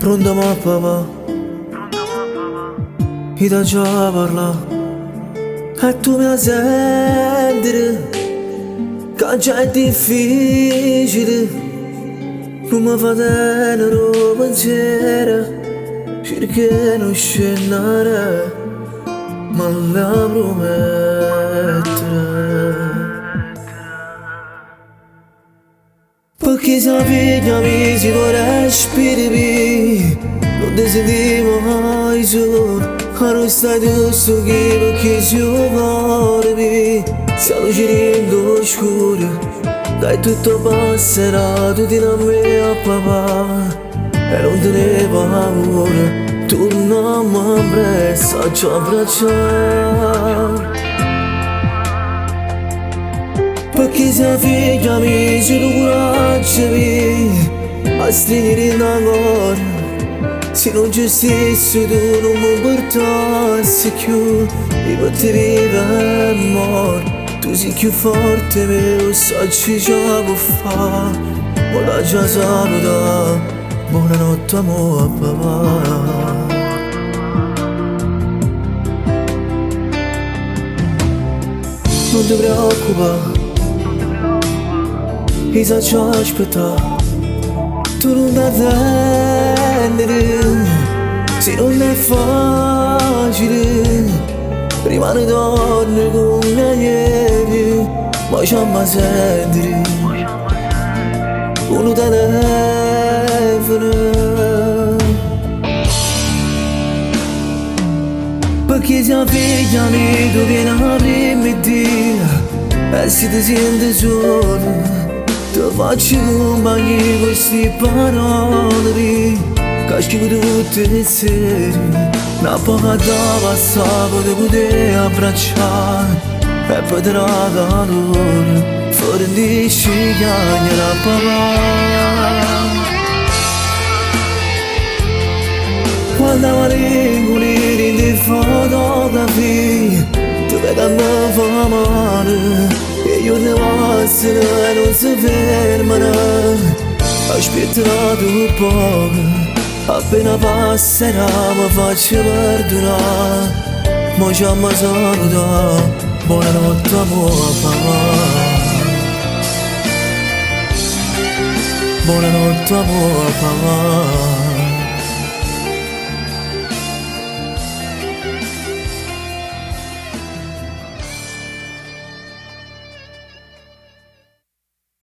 Pronto ma papà, e da già parla, e tu mi senti, che già è difficile, non mi fa tenere pensiero, perché non scendere, ma la promettere. Perché se figlia mi si può respirare, non ti sentivo mai solo, non stai tu su chi perché si vuole, se la luce rende scura, dai tutto passerà, tu ti da me a papà, e non te ne paura, tu non mi pressa, ci abbracciare. Perché se figlia mi si lo coraggio a stringere ancora, se non ci stessi tu non mi portassi più, io per te vive e muore, tu sei più forte mio, sai già può fare, ma la già saluta, buonanotte amore papà. Non ti preoccupare, e sa ci aspetta, tu non ti attendere, se non è facile, prima ne torni come ieri, ma ci amma sentire, uno telefono. Perché se figlia mi tu vieni a prima dia, e se ti senti solo, ti faccio compagnia queste parole, che scrivo tutte le sere, una poca da passare per poter abbracciare, e potrà calore, fuori di scigliare la papà. Quando mi di fotografie, tu vedi che mi fa male, e io ne passo e non si fermano, aspetterò un po', appena passerà mi faccio perdonare, ma ci amma saluta, buonanotte amore papà, buonanotte amore papà.